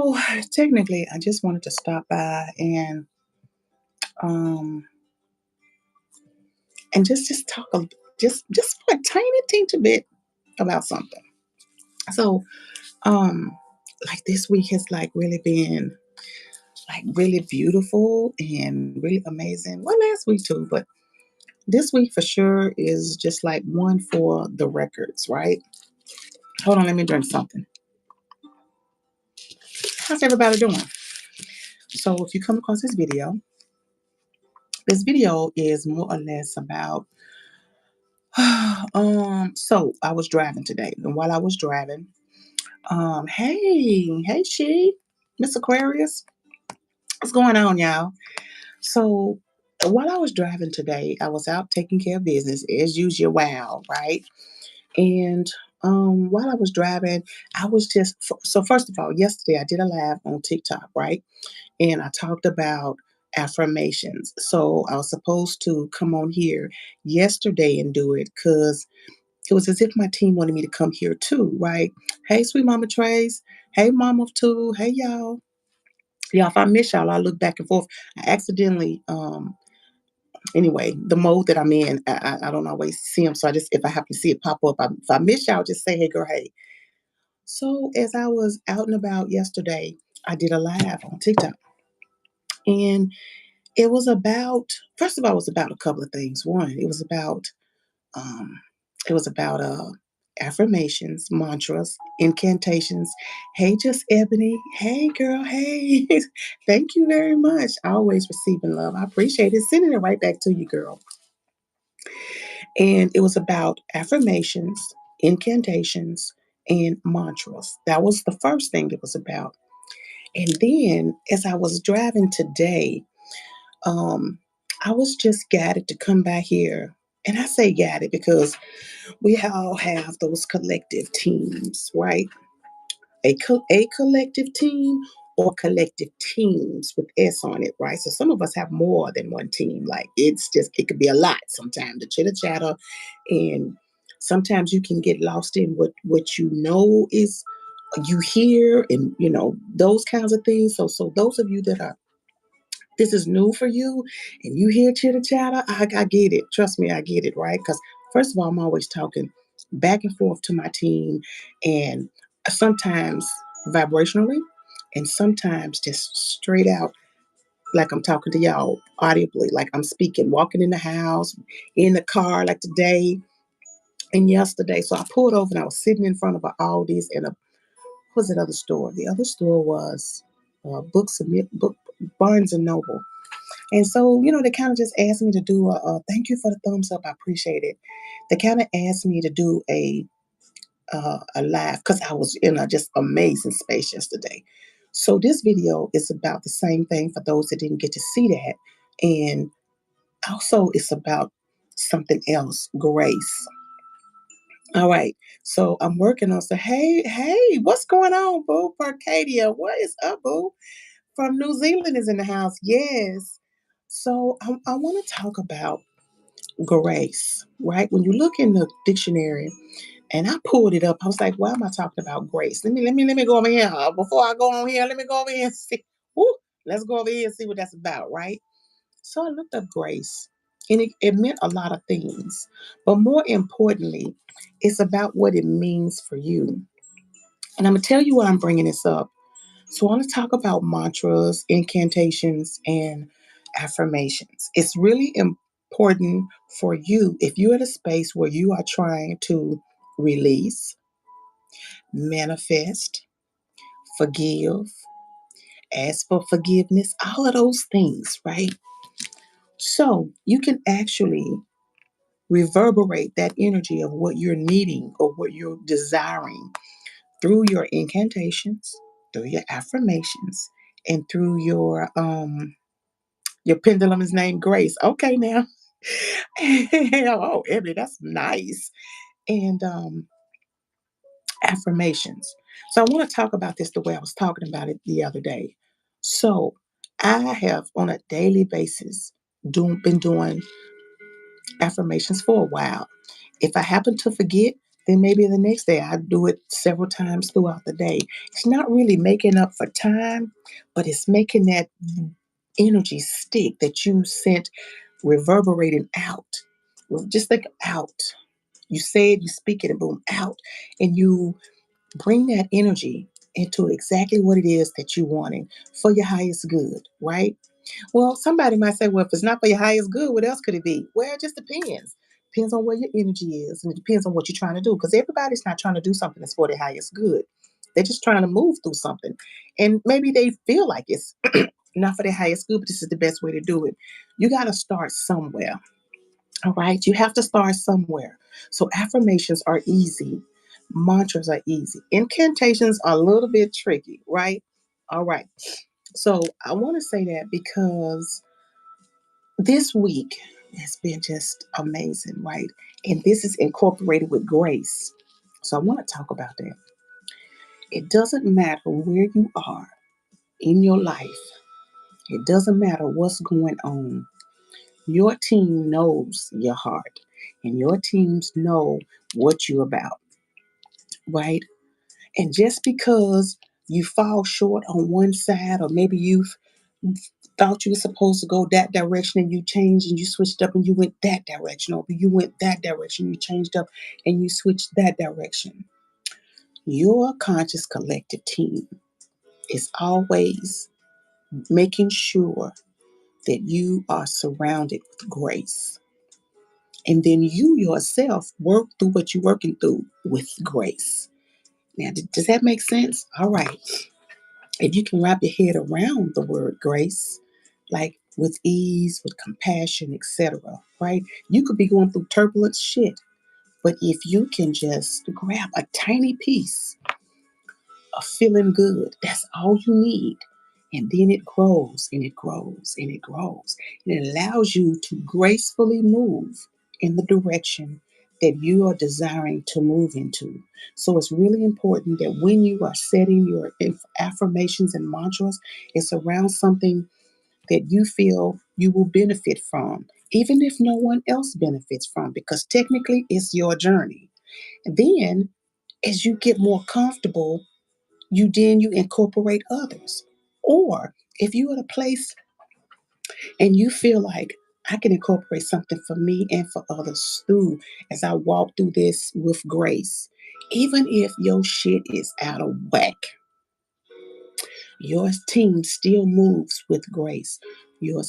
So technically, I just wanted to stop by um and just talk just for a tiny teensy bit about something. So like this week has like really been like really beautiful and really amazing. Well, last week too, but this week for sure is just like one for the records, right? Hold on, let me drink something. How's everybody doing? So if you come across this video is more or less about so I was driving today, and while I was driving, hey, she, Miss Aquarius, what's going on, y'all? So while I was driving today, I was out taking care of business as usual, wow, right? And while I was driving, I was just so first of all, yesterday I did a live on TikTok, right? And I talked about affirmations. So I was supposed to come on here yesterday and do it because it was as if my team wanted me to come here too, right? Hey, sweet Mama Trace. Hey, Mama of Two. Hey, y'all. Yeah, if I miss y'all, I look back and forth. I accidentally, anyway, the mode that I'm in, I don't always see them. So I just, if I happen to see it pop up, if I miss y'all, just say, hey, girl, hey. So as I was out and about yesterday, I did a live on TikTok. And it was about, first of all, it was about a couple of things. One, um, it was about affirmations, mantras, incantations. Hey, just Ebony. Hey, girl. Hey, thank you very much. Always receiving love. I appreciate it. Sending it right back to you, girl. And it was about affirmations, incantations, and mantras. That was the first thing it was about. And then, as I was driving today, um, I was just guided to come back here. And I say guided because we all have those collective teams, right? A collective team or collective teams with S on it, right? So some of us have more than one team. Like it could be a lot sometimes, the chitter chatter. And sometimes you can get lost in what you know is you hear and those kinds of things. So those of you that are this is new for you and you hear chitter chatter, I get it. Trust me, I get it, right? Because first of all, I'm always talking back and forth to my team and sometimes vibrationally and sometimes just straight out like I'm talking to y'all audibly, like I'm speaking, walking in the house, in the car, like today and yesterday. So I pulled over and I was sitting in front of a Aldi's and what was that other store? The other store was book Barnes and Noble. And so, they kind of just asked me to do a thank you for the thumbs up. I appreciate it. They kind of asked me to do a live because I was in a just amazing space yesterday. So this video is about the same thing for those that didn't get to see that. And also it's about something else, grace. All right. So I'm working on so hey, what's going on, boo? Parcadia, what is up, boo? From New Zealand is in the house. Yes. So I want to talk about grace, right? When you look in the dictionary, and I pulled it up, I was like, why am I talking about grace? Let me go over here. Before I go on here, let me go over here and see. Woo, let's go over here and see what that's about, right? So I looked up grace, and it meant a lot of things. But more importantly, it's about what it means for you. And I'm going to tell you why I'm bringing this up. So I want to talk about mantras, incantations, and affirmations. It's really important for you if you're at a space where you are trying to release, manifest, forgive, ask for forgiveness, all of those things, right? So you can actually reverberate that energy of what you're needing or what you're desiring through your incantations, through your affirmations, and through your pendulum is named Grace. Okay, now. Oh, Emily, that's nice. And affirmations. So I want to talk about this the way I was talking about it the other day. So I have on a daily basis been doing affirmations for a while. If I happen to forget, Then maybe the next day I do it several times throughout the day. It's not really making up for time, but it's making that energy stick that you sent reverberating out. Well, just think out. You say it, you speak it, and boom, out. And you bring that energy into exactly what it is that you're wanting for your highest good, right? Well, somebody might say, well, if it's not for your highest good, what else could it be? Well, it just depends. Depends on where your energy is, and it depends on what you're trying to do. Because everybody's not trying to do something that's for their highest good. They're just trying to move through something. And maybe they feel like it's not for their highest good, but this is the best way to do it. You got to start somewhere. All right. You have to start somewhere. So affirmations are easy. Mantras are easy. Incantations are a little bit tricky, right? All right. So I want to say that because this week has been just amazing, right? And this is incorporated with grace. So I want to talk about that. It doesn't matter where you are in your life, it doesn't matter what's going on. Your team knows your heart, and your teams know what you're about, right? And just because you fall short on one side, or maybe you've thought you were supposed to go that direction and you changed and you switched up and you went that direction, or you went that direction, you changed up and you switched that direction. Your conscious collective team is always making sure that you are surrounded with grace. And then you yourself work through what you're working through with grace. Now, does that make sense? All right. If you can wrap your head around the word grace, like with ease, with compassion, etc., right? You could be going through turbulent shit, but if you can just grab a tiny piece of feeling good, that's all you need. And then it grows and it grows and it grows. And it allows you to gracefully move in the direction that you are desiring to move into. So it's really important that when you are setting your affirmations and mantras, it's around something that you feel you will benefit from, even if no one else benefits from, because technically it's your journey. And then as you get more comfortable, you incorporate others. Or if you're at a place and you feel like I can incorporate something for me and for others too as I walk through this with grace. Even if your shit is out of whack, your team still moves with grace. Your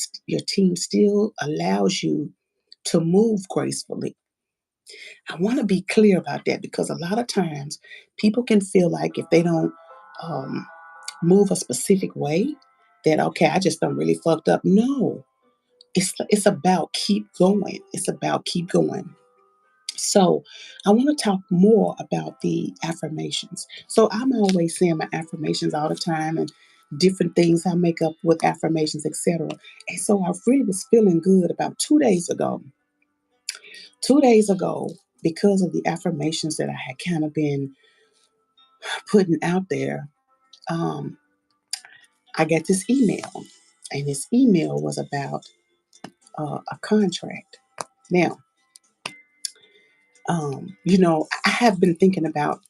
team still allows you to move gracefully. I want to be clear about that because a lot of times people can feel like if they don't um, move a specific way, that okay, I just done really fucked up. No, it's about keep going. It's about keep going. So I want to talk more about the affirmations. So I'm always saying my affirmations all the time and different things I make up with affirmations, etc. And so I really was feeling good about 2 days ago. 2 days ago, because of the affirmations that I had kind of been putting out there, um, I got this email, and this email was about a contract. Now, I have been thinking about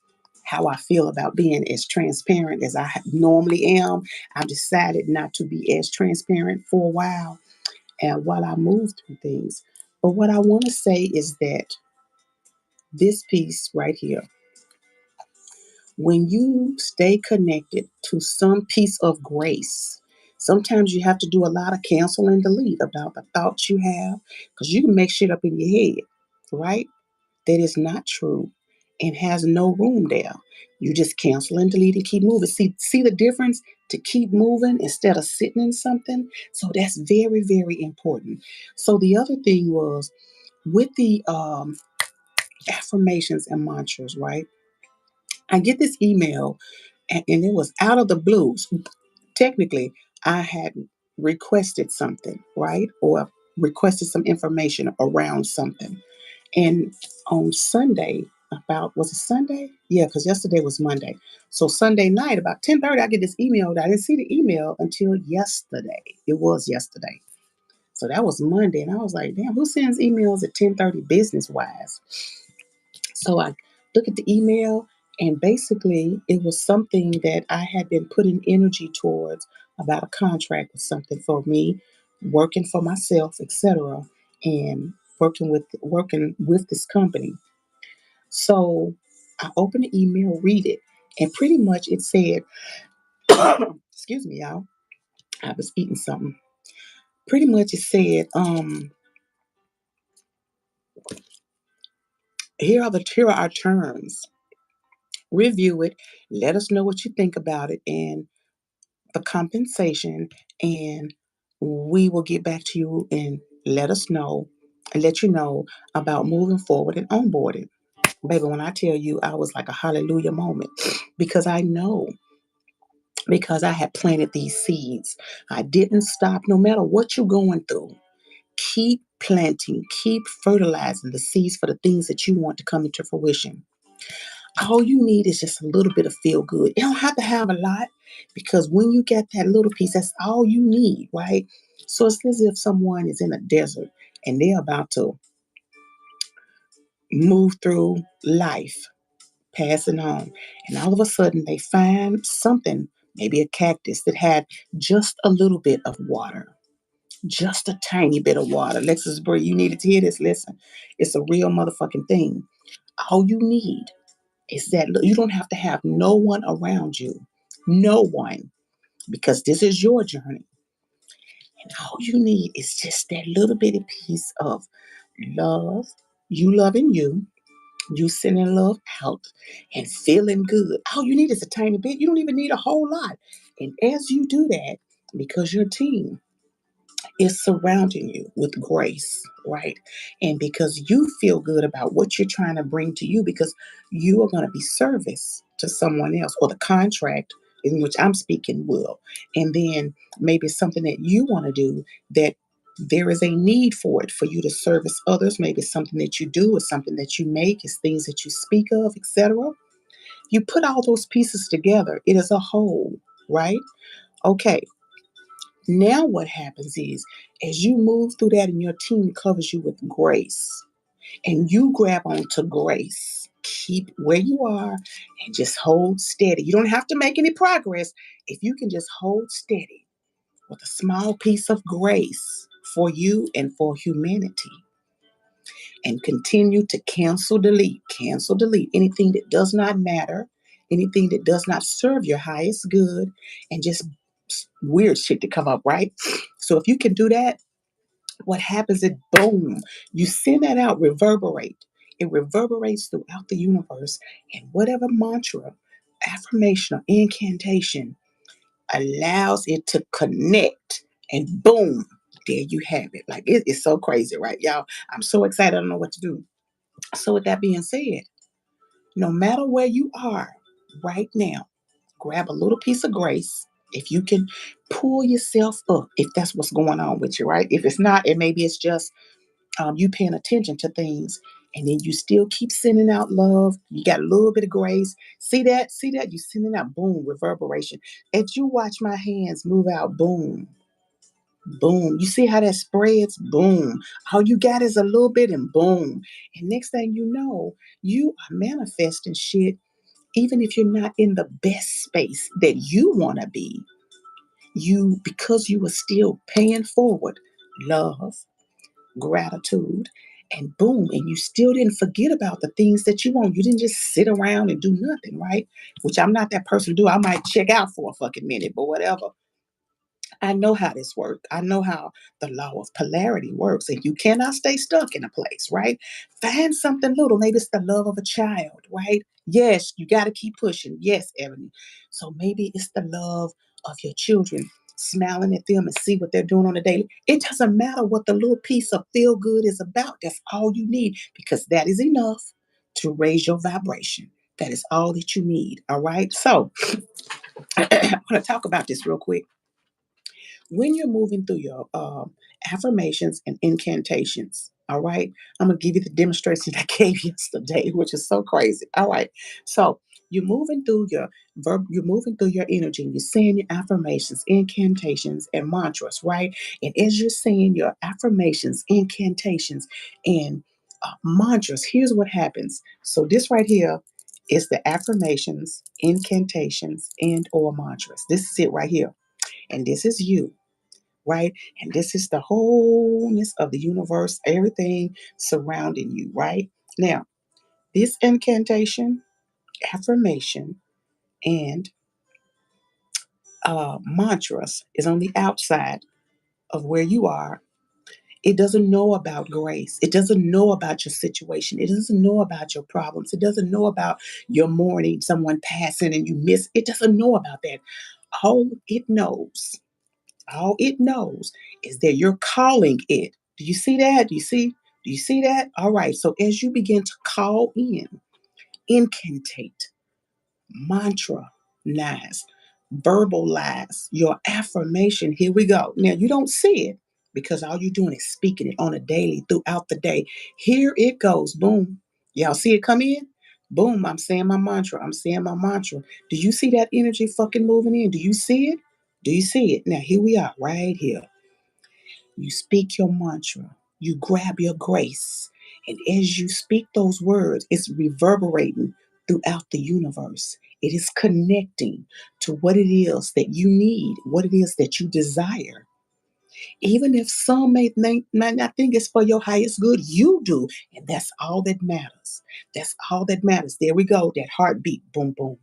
how I feel about being as transparent as I normally am. I've decided not to be as transparent for a while and while I move through things. But what I want to say is that this piece right here, when you stay connected to some piece of grace, sometimes you have to do a lot of cancel and delete about the thoughts you have because you can make shit up in your head, right? That is not true and has no room there. You just cancel and delete and keep moving. See the difference to keep moving instead of sitting in something? So that's very, very important. So the other thing was with the affirmations and mantras, right? I get this email and it was out of the blues. Technically, I had requested something, right? Or requested some information around something. And on Sunday, was it Sunday? Yeah, because yesterday was Monday. So Sunday night, about 10:30, I get this email. I didn't see the email until yesterday. It was yesterday. So that was Monday. And I was like, damn, who sends emails at 10:30 business wise? So I look at the email, and basically it was something that I had been putting energy towards about a contract or something for me, working for myself, etc., and working with this company. So I opened the email, read it, and pretty much it said, excuse me, y'all. I was eating something. Pretty much it said, here are our terms. Review it, let us know what you think about it and the compensation, and we will get back to you and let you know about moving forward and onboarding. Baby, when I tell you, I was like a hallelujah moment because I know, because I had planted these seeds. I didn't stop no matter what you're going through. Keep planting, keep fertilizing the seeds for the things that you want to come into fruition. All you need is just a little bit of feel good. You don't have to have a lot, because when you get that little piece, that's all you need, right? So it's as if someone is in a desert and they're about to move through life, passing on. And all of a sudden they find something, maybe a cactus that had just a little bit of water, just a tiny bit of water. Lexus Brie, you needed to hear this. Listen, it's a real motherfucking thing. All you need is that you don't have to have no one around you, no one, because this is your journey. And all you need is just that little bitty piece of love, you loving you sending love out and feeling good. All you need is a tiny bit. You don't even need a whole lot. And as you do that, because your team is surrounding you with grace, right? And because you feel good about what you're trying to bring to you, because you are going to be service to someone else, or the contract in which I'm speaking will. And then maybe it's something that you want to do that there is a need for it, for you to service others. Maybe it's something that you do, or something that you make, it's things that you speak of, etc. You put all those pieces together, it is a whole, right? Okay, now, what happens is, as you move through that and your team covers you with grace, and you grab onto grace, keep where you are and just hold steady. You don't have to make any progress. If you can just hold steady with a small piece of grace for you and for humanity, and continue to cancel, delete anything that does not matter, anything that does not serve your highest good, and just weird shit to come up, right? So if you can do that, what happens is boom, you send that out, reverberate. It reverberates throughout the universe, and whatever mantra, affirmation, or incantation allows it to connect, and boom, there you have it. Like it's so crazy, right, y'all? I'm so excited. I don't know what to do. So, with that being said, no matter where you are right now, grab a little piece of grace. If you can pull yourself up, if that's what's going on with you, right? If it's not, and maybe it's just you paying attention to things, and then you still keep sending out love. You got a little bit of grace. See that? See that? You sending out boom, reverberation. As you watch my hands move out, boom, boom. You see how that spreads? Boom. All you got is a little bit and boom. And next thing you know, you are manifesting shit, even if you're not in the best space that you want to be. You, because you were still paying forward love, gratitude, and boom, and you still didn't forget about the things that you want. You didn't just sit around and do nothing, right? Which I'm not that person to do. I might check out for a fucking minute, but whatever. I know how this works. I know how the law of polarity works. And you cannot stay stuck in a place, right? Find something little. Maybe it's the love of a child, right? Yes, you got to keep pushing. Yes, Ebony. So maybe it's the love of your children, smiling at them and see what they're doing on a daily. It doesn't matter what the little piece of feel good is about. That's all you need, because that is enough to raise your vibration. That is all that you need. All right. So I'm going to talk about this real quick. When you're moving through your affirmations and incantations, all right, I'm gonna give you the demonstration I gave yesterday, which is so crazy. All right, so you're moving through your energy, and you're saying your affirmations, incantations, and mantras, right? And as you're saying your affirmations, incantations, and Mantras. Here's what happens. So this right here is the affirmations, incantations, and or mantras. This is it right here. And this is you, right? And this is the wholeness of the universe, everything surrounding you, right? Now, this incantation, affirmation, and mantras is on the outside of where you are. It doesn't know about grace. It doesn't know about your situation. It doesn't know about your problems. It doesn't know about your mourning, someone passing and you miss. It doesn't know about that. All it knows, all it knows is that you're calling it. Do you see that? Do you see? Do you see that? All right. So as you begin to call in, incantate, mantra lies, verbal lies, your affirmation. Here we go. Now, you don't see it because all you're doing is speaking it on a daily throughout the day. Here it goes. Boom. Y'all see it come in? Boom. I'm saying my mantra. I'm saying my mantra. Do you see that energy fucking moving in? Do you see it? Do you see it? Now, here we are, right here. You speak your mantra, you grab your grace, and as you speak those words, it's reverberating throughout the universe. It is connecting to what it is that you need, what it is that you desire. Even if some might not think it's for your highest good, you do. And that's all that matters. That's all that matters. There we go. That heartbeat. Boom, boom,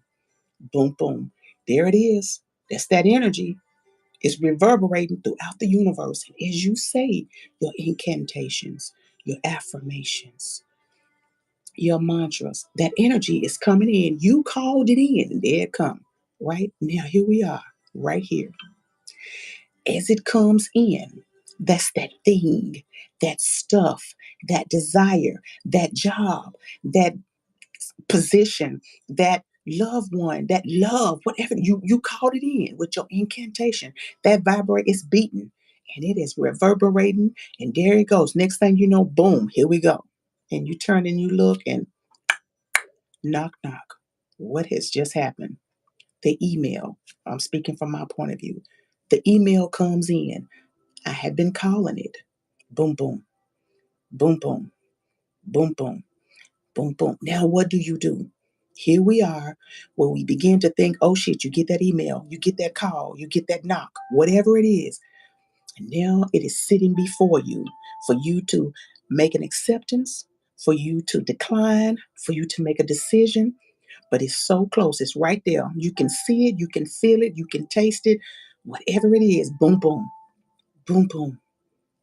boom, boom. There it is. That's that energy is reverberating throughout the universe. And as you say your incantations, your affirmations, your mantras, that energy is coming in. You called it in, and there it come. Right now, here we are, right here. As it comes in, that's that thing, that stuff, that desire, that job, that position, that loved one, that love, whatever you called it in with your incantation, that vibrate is beating and it is reverberating. And there it goes. Next thing you know, boom, here we go. And you turn and you look and knock, knock. What has just happened? The email. I'm speaking from my point of view. The email comes in. I had been calling it. Boom, boom, boom, boom, boom, boom. Boom, boom. Now, what do you do? Here we are, where we begin to think, oh shit, you get that email, you get that call, you get that knock, whatever it is. And now it is sitting before you for you to make an acceptance, for you to decline, for you to make a decision. But it's so close, it's right there. You can see it, you can feel it, you can taste it, whatever it is. Boom, boom, boom, boom,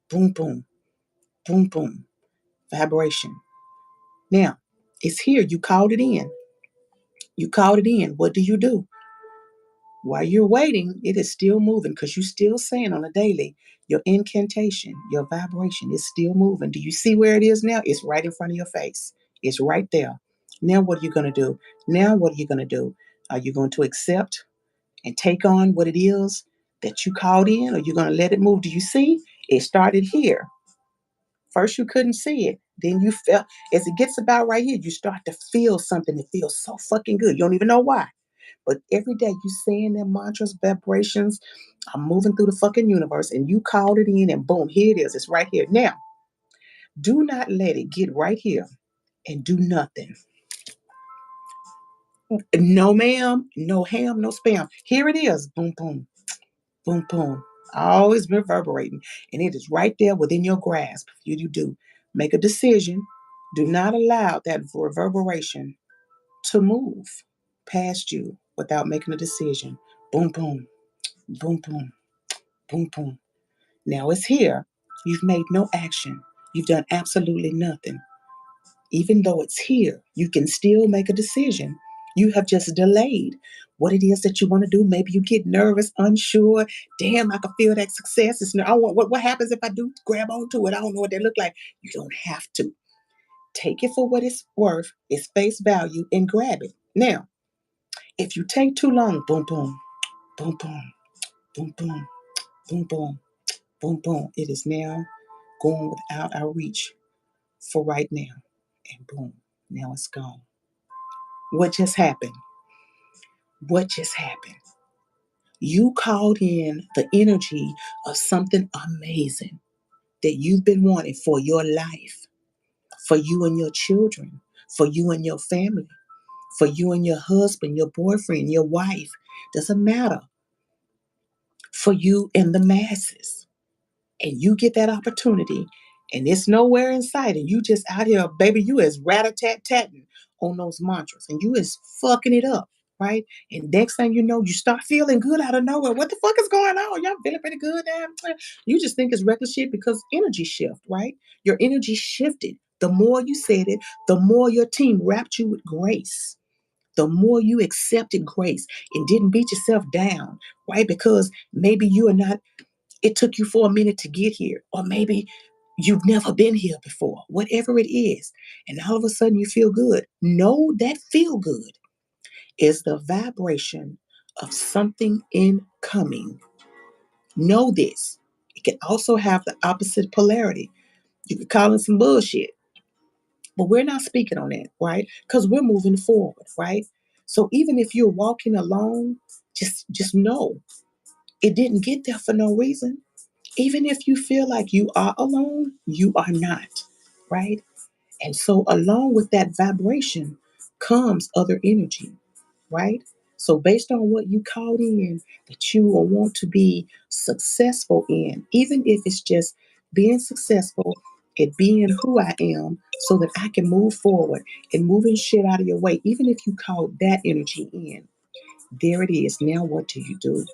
boom, boom, boom, boom. Vibration. Now, it's here. You called it in. You called it in. What do you do? While you're waiting, it is still moving because you're still saying on a daily, your incantation, your vibration is still moving. Do you see where it is now? It's right in front of your face. It's right there. Now, what are you going to do? Now, what are you going to do? Are you going to accept and take on what it is that you called in? Or are you going to let it move? Do you see? It started here. First, you couldn't see it. Then you felt, as it gets about right here, you start to feel something that feels so fucking good. You don't even know why. But every day you saying their mantras, vibrations are moving through the fucking universe, and you called it in, and boom, here it is. It's right here. Now, do not let it get right here and do nothing. No, ma'am, no ham, no spam. Here it is. Boom, boom, boom, boom. Always reverberating. And it is right there within your grasp. You do. Make a decision. Do not allow that reverberation to move past you without making a decision. Boom, boom, boom, boom, boom, boom. Now it's here. You've made no action. You've done absolutely nothing. Even though it's here, you can still make a decision. You have just delayed what it is that you want to do. Maybe you get nervous, unsure. Damn, I can feel that success. What happens if I do grab onto it? I don't know what they look like. You don't have to. Take it for what it's worth, its face value, and grab it. Now, if you take too long, boom, boom, boom, boom, boom, boom, boom, boom, boom, boom, it is now going without our reach for right now. And boom, now it's gone. What just happened? What just happened? You called in the energy of something amazing that you've been wanting for your life, for you and your children, for you and your family, for you and your husband, your boyfriend, your wife. Doesn't matter. For you and the masses. And you get that opportunity and it's nowhere in sight and you just out here, baby, you is rat-a-tat-tatting on those mantras and you is fucking it up, right? And next thing you know, you start feeling good out of nowhere. What the fuck is going on? Y'all feeling pretty good, damn. You just think it's regular shit because energy shift, right? Your energy shifted. The more you said it, the more your team wrapped you with grace. The more you accepted grace and didn't beat yourself down, right? Because maybe you are not, it took you for a minute to get here, or maybe you've never been here before, whatever it is. And all of a sudden you feel good. Know that feel good is the vibration of something incoming. Know this. It can also have the opposite polarity. You could call it some bullshit, but we're not speaking on that, right? Because we're moving forward, right? So even if you're walking alone, just know it didn't get there for no reason. Even if you feel like you are alone, you are not, right? And so, along with that vibration comes other energy, right? So, based on what you called in that you will want to be successful in, even if it's just being successful at being who I am so that I can move forward and moving shit out of your way, even if you call that energy in, there it is. Now, what do you do?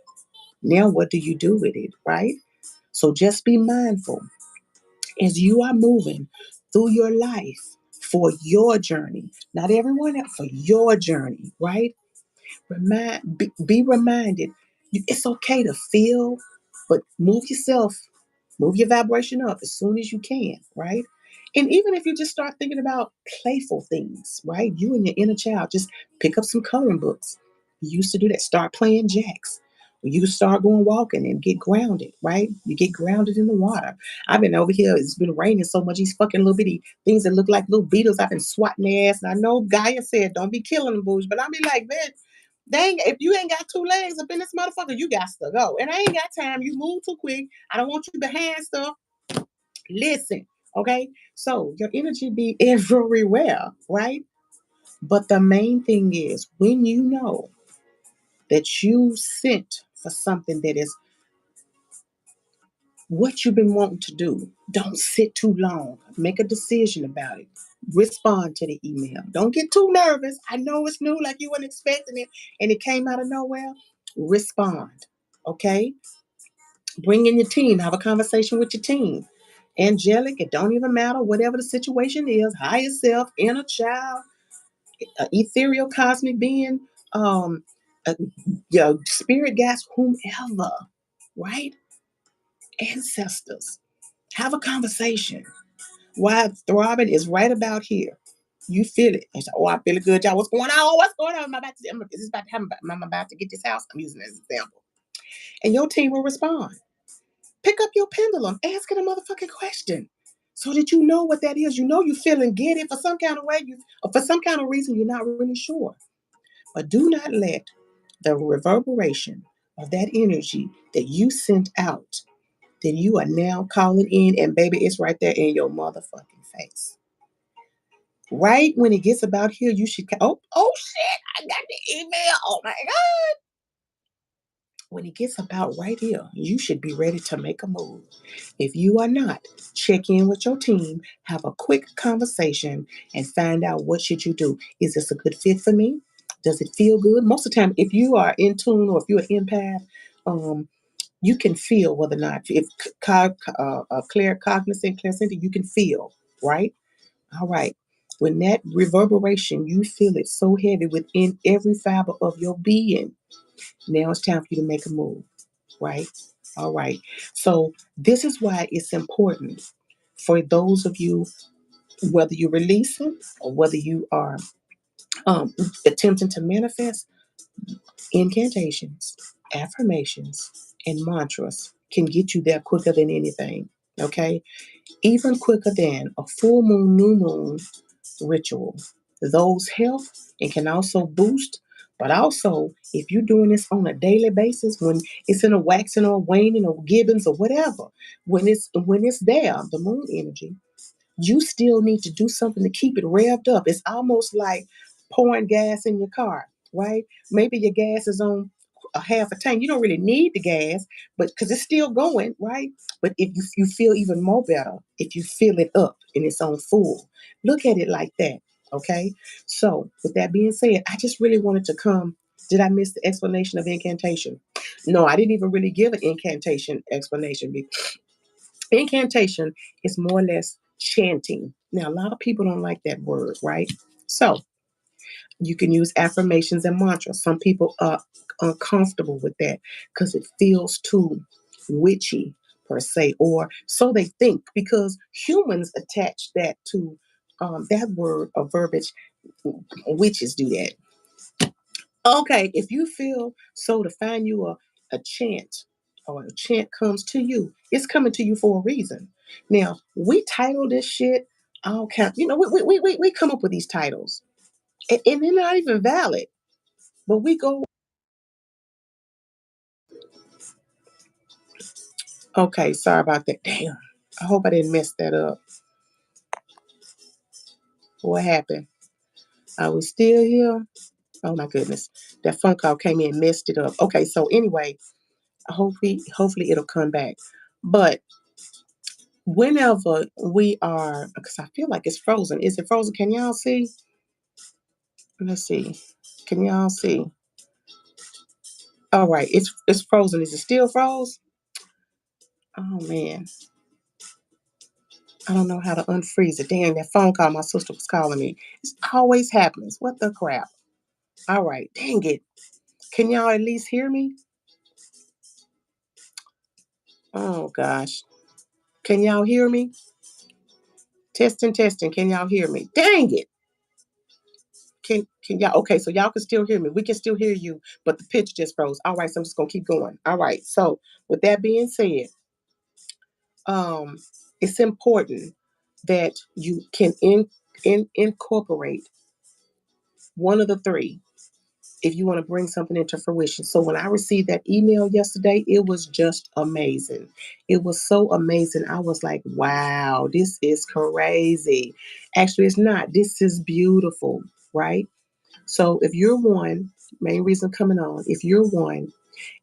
Now, what do you do with it, right? So just be mindful as you are moving through your life for your journey, not everyone else, for your journey, right? Be reminded it's okay to feel, but move yourself, move your vibration up as soon as you can, right? And even if you just start thinking about playful things, right? You and your inner child, just pick up some coloring books. You used to do that. Start playing jacks. You start going walking and get grounded, right? You get grounded in the water. I've been over here, it's been raining so much, these fucking little bitty things that look like little beetles, I've been swatting their ass. And I know Gaia said, don't be killing them, Boujee, but I be like, man, dang, if you ain't got two legs up in this motherfucker, you got to go. And I ain't got time. You move too quick. I don't want you behind stuff. Listen, okay? So your energy be everywhere, right? But the main thing is when you know that you sent for something that is what you've been wanting to do, don't sit too long. Make a decision about it. Respond to the email. Don't get too nervous. I know it's new, like you weren't expecting it, and it came out of nowhere. Respond, okay? Bring in your team. Have a conversation with your team. Angelic, it don't even matter, whatever the situation is, higher self, inner child, ethereal cosmic being, um, your spirit guides, whomever, right? Ancestors. Have a conversation. Why throbbing is right about here. You feel it. And so, oh, I feel it good, y'all. What's going on? What's going on? Is this about to happen? Am I about to get this house? I'm using it as an example. And your team will respond. Pick up your pendulum. Ask it a motherfucking question. So that you know what that is. You know you feel and get it for some kind of way. Or for some kind of reason, you're not really sure. But do not let the reverberation of that energy that you sent out, that you are now calling in, and baby, it's right there in your motherfucking face. Right when it gets about here, you should. Oh shit! I got the email. Oh my god! When it gets about right here, you should be ready to make a move. If you are not, check in with your team, have a quick conversation, and find out what should you do. Is this a good fit for me? Does it feel good? Most of the time, if you are in tune or if you're an empath, you can feel whether or not if clear cognizant, clear sensing, you can feel, right? All right. When that reverberation, you feel it so heavy within every fiber of your being. Now it's time for you to make a move, right? All right. So this is why it's important for those of you, whether you're releasing or whether you are attempting to manifest, incantations, affirmations, and mantras can get you there quicker than anything. Okay. Even quicker than a full moon, new moon ritual. Those help and can also boost. But also, if you're doing this on a daily basis, when it's in a waxing or waning or gibbons or whatever, when it's there, the moon energy, you still need to do something to keep it revved up. It's almost like pouring gas in your car, right? Maybe your gas is on a half a tank. You don't really need the gas, but because it's still going, right? But if you feel even more better, if you fill it up and it's on full, look at it like that. Okay. So with that being said, I just really wanted to come. Did I miss the explanation of incantation? No, I didn't even really give an incantation explanation. Incantation is more or less chanting. Now, a lot of people don't like that word, right? So you can use affirmations and mantras. Some people are uncomfortable with that because it feels too witchy, per se, or so they think, because humans attach that to that word or verbiage. Witches do that. Okay, if you feel so to find you a chant, or a chant comes to you, it's coming to you for a reason. Now, we title this shit all kind, we come up with these titles, and they're not even valid. But we go, okay, sorry about that. Damn. I hope I didn't mess that up. What happened? Are we still here? Oh my goodness. That phone call came in and messed it up. Okay, so anyway, hopefully it'll come back. But whenever we are, because I feel like it's frozen. Is it frozen? Can y'all see? Let's see. Can y'all see? All right, it's frozen. Is it still froze? Oh man, I don't know how to unfreeze it. Damn, that phone call my sister was calling me. It always happens. What the crap? All right, dang it. Can y'all at least hear me? Oh gosh. Can y'all hear me? Testing, testing. Can y'all hear me? Dang it. Can y'all, okay, so y'all can still hear me. We can still hear you, but the pitch just froze. All right, so I'm just gonna keep going. All right. So with that being said, um, it's important that you can incorporate one of the three if you want to bring something into fruition. So when I received that email yesterday, it was just amazing. It was so amazing. I was like, wow, this is crazy. Actually, it's not. This is beautiful, right? So if you're one, main reason coming on, if you're one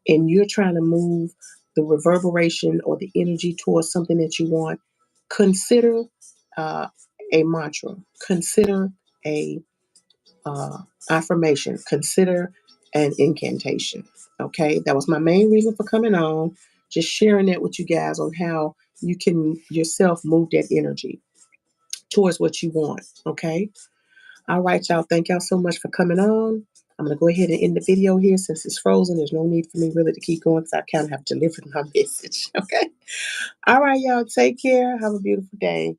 and you're trying to move the reverberation or the energy towards something that you want, consider uh, a mantra, consider a affirmation, consider an incantation. Okay, that was my main reason for coming on, just sharing that with you guys on how you can yourself move that energy towards what you want. Okay. All right, y'all. Thank y'all so much for coming on. I'm going to go ahead and end the video here since it's frozen. There's no need for me really to keep going because I kind of have delivered my message. Okay. All right, y'all. Take care. Have a beautiful day.